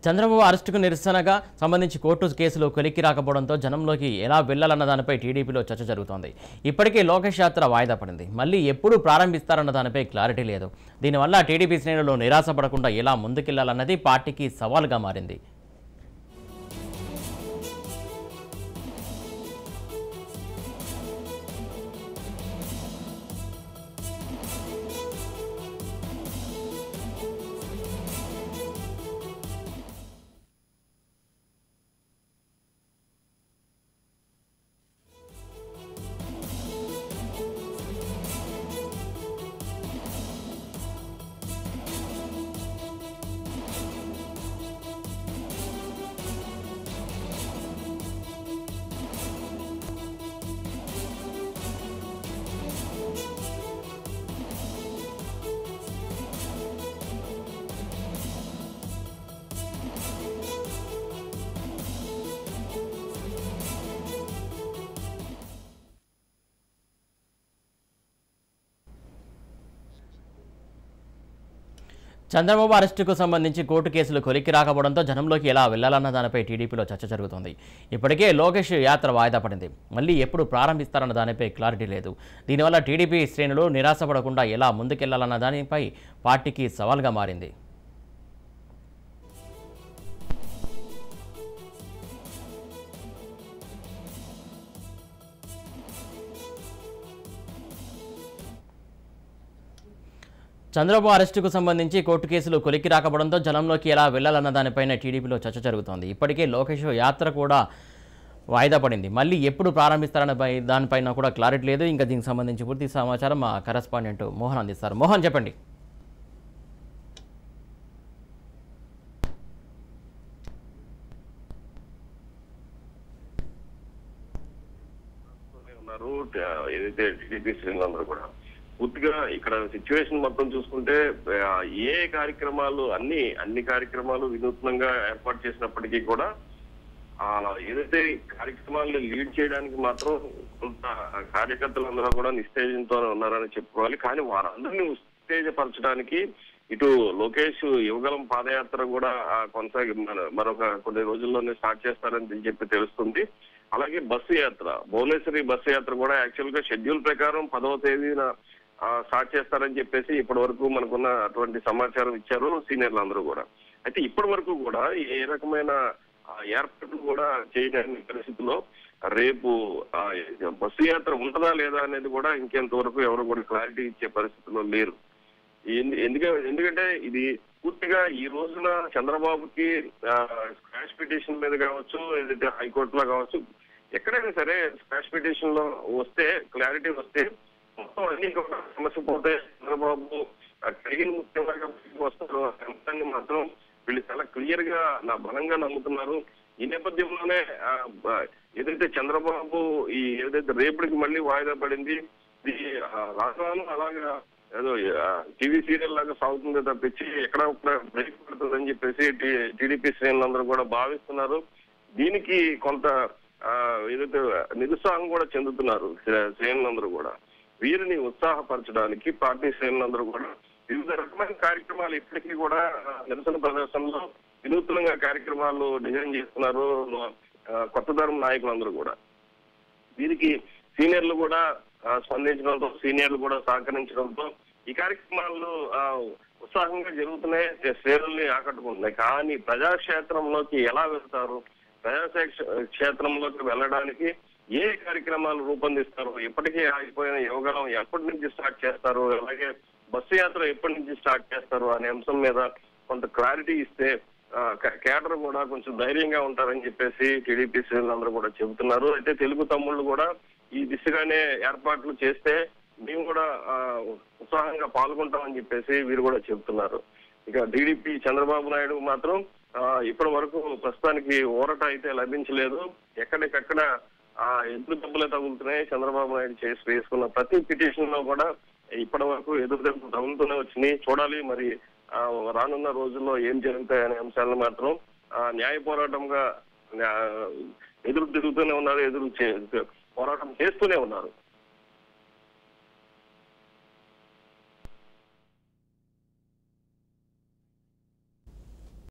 చంద్రబాబు అరెస్టుకు నిరసనగా సంబంధించి కోర్టు కేసులు కొలిక్కి రాకపోవడంతో జనంలోకి ఎలా వెళ్లాలన్న దానిపై టీడీపీలో చర్చ జరుగుతోంది. ఇప్పటికే లోకేష్ యాత్ర వాయిదా పడింది. మళ్ళీ ఎప్పుడు ప్రారంభిస్తారన్న దానిపై క్లారిటీ లేదు. దీనివల్ల టీడీపీ శ్రేణులు నిరాశపడకుండా ఎలా ముందుకెళ్లాలన్నది పార్టీకి సవాల్గా మారింది. చంద్రబాబు అరెస్టుకు సంబంధించి కోర్టు కేసులు కొలిక్కి రాకపోవడంతో జనంలోకి ఎలా వెళ్లాలన్న దానిపై టీడీపీలో చర్చ జరుగుతోంది. ఇప్పటికే లోకేష్ యాత్ర వాయిదా పడింది. మళ్ళీ ఎప్పుడు ప్రారంభిస్తారన్న దానిపై క్లారిటీ లేదు. దీనివల్ల టీడీపీ శ్రేణులు నిరాశపడకుండా ఎలా ముందుకెళ్లాలన్న దానిపై పార్టీకి సవాల్గా మారింది. చంద్రబాబు అరెస్టుకు సంబంధించి కోర్టు కేసులు కొలిక్కి రాకపోవడంతో జనంలోకి ఎలా వెళ్లాలన్న దానిపైన టీడీపీలో చర్చ జరుగుతోంది. ఇప్పటికే లోకేష్ యాత్ర కూడా వాయిదా పడింది. మళ్ళీ ఎప్పుడు ప్రారంభిస్తారన్న దానిపైన కూడా క్లారిటీ లేదు. ఇంకా దీనికి సంబంధించి పూర్తి సమాచారం మా కరెస్పాండెంట్ మోహన్ అందిస్తారు. మోహన్, చెప్పండి. ఏదైతే టీడీపీ శ్రేణులందరూ కూడా పూర్తిగా ఇక్కడ సిచ్యువేషన్ మొత్తం చూసుకుంటే ఏ కార్యక్రమాలు అన్ని కార్యక్రమాలు వినూత్నంగా ఏర్పాటు చేసినప్పటికీ కూడా ఏదైతే కార్యక్రమాలను లీడ్ చేయడానికి మాత్రం కొంత కార్యకర్తలందరూ కూడా నిస్తేజంతో ఉన్నారని చెప్పుకోవాలి. కానీ వారందరినీ ఉత్తేజపరచడానికి ఇటు లోకేష్ యువగలం పాదయాత్ర కూడా మరొక కొన్ని రోజుల్లోనే స్టార్ట్ చేస్తారని చెప్పి తెలుస్తుంది. అలాగే బస్సు యాత్ర, భువనేశ్వరి బస్సు యాత్ర కూడా యాక్చువల్ గా షెడ్యూల్ ప్రకారం 10వ తేదీన స్టార్ట్ చేస్తారని చెప్పేసి ఇప్పటి వరకు మనకున్న అటువంటి సమాచారం ఇచ్చారు సీనియర్లు అందరూ కూడా. అయితే ఇప్పటి వరకు కూడా ఏ రకమైన ఏర్పాట్లు కూడా చేయలేని పరిస్థితిలో రేపు బస్సు యాత్ర ఉంటుందా లేదా అనేది కూడా ఇంకెంతవరకు ఎవరు కూడా క్లారిటీ ఇచ్చే పరిస్థితిలో లేరు. ఎందుకంటే ఇది పూర్తిగా ఈ రోజున చంద్రబాబుకి స్క్వాష్ పిటిషన్ మీద కావచ్చు, ఏదైతే హైకోర్టులో కావచ్చు, ఎక్కడైనా సరే స్క్వాష్ పిటిషన్ లో వస్తే క్లారిటీ వస్తే మొత్తం అన్ని సమస్య పోతే చంద్రబాబు కలిగిన ముఖ్యంగా వస్తారు అంశాన్ని మాత్రం వీళ్ళు చాలా క్లియర్ గా బలంగా నమ్ముతున్నారు. ఈ నేపథ్యంలోనే ఏదైతే చంద్రబాబు ఏదైతే రేపటికి మళ్ళీ వాయిదా పడింది, ఇది రాను అలాగా ఏదో టీవీ సీరియల్ లాగా సాగుతుందో తప్పించి ఎక్కడ బ్రేక్ పడుతుందని చెప్పేసి టీడీపీ శ్రేణులందరూ కూడా భావిస్తున్నారు. దీనికి కొంత ఏదైతే నిరుత్సాహం కూడా చెందుతున్నారు శ్రేణులందరూ కూడా. వీరిని ఉత్సాహపరచడానికి పార్టీ శ్రేణులందరూ కూడా వివిధ రకమైన కార్యక్రమాలు ఇప్పటికీ కూడా నిరసన ప్రదర్శనలో వినూత్నంగా కార్యక్రమాలు డిజైన్ చేస్తున్నారు కొత్త తరం నాయకులందరూ కూడా. వీరికి సీనియర్లు కూడా స్పందించడంతో, సీనియర్లు కూడా సహకరించడంతో ఈ కార్యక్రమాలు ఉత్సాహంగా జరుగుతున్నాయి, శ్రేణుల్ని ఆకట్టుకుంటున్నాయి. కానీ ప్రజాక్షేత్రంలోకి ఎలా వెళ్తారు, ప్రజాక్షేత్రంలోకి వెళ్ళడానికి ఏ కార్యక్రమాలు రూపొందిస్తారు, ఇప్పటికే ఆగిపోయిన యువగలం ఎప్పటి నుంచి స్టార్ట్ చేస్తారు, అలాగే బస్సు యాత్ర ఎప్పటి నుంచి స్టార్ట్ చేస్తారు అనే అంశం మీద కొంత క్లారిటీ ఇస్తే కేడర్ కూడా కొంచెం ధైర్యంగా ఉంటారని చెప్పేసి టీడీపీ శ్రేణులందరూ కూడా చెబుతున్నారు. అయితే తెలుగు తమ్ముళ్ళు కూడా ఈ దిశగానే ఏర్పాట్లు చేస్తే మేము కూడా ఉత్సాహంగా పాల్గొంటామని చెప్పేసి వీరు కూడా చెబుతున్నారు. ఇక టీడీపీ చంద్రబాబు నాయుడు మాత్రం ఇప్పటి వరకు ప్రస్తుతానికి ఊరట అయితే లభించలేదు. ఎక్కడికక్కడ ఎదురు దెబ్బలే తగులుతున్నాయి. చంద్రబాబు నాయుడు చేసి వేసుకున్న ప్రతి పిటిషన్ లో కూడా ఇప్పటి వరకు ఎదురు దెబ్బలు తగులుతూనే వచ్చినాయి. చూడాలి మరి రానున్న రోజుల్లో ఏం జరుగుతాయనే అంశాలను మాత్రం న్యాయ పోరాటంగా ఎదురు తిరుగుతూనే ఉన్నారు, పోరాటం చేస్తూనే ఉన్నారు.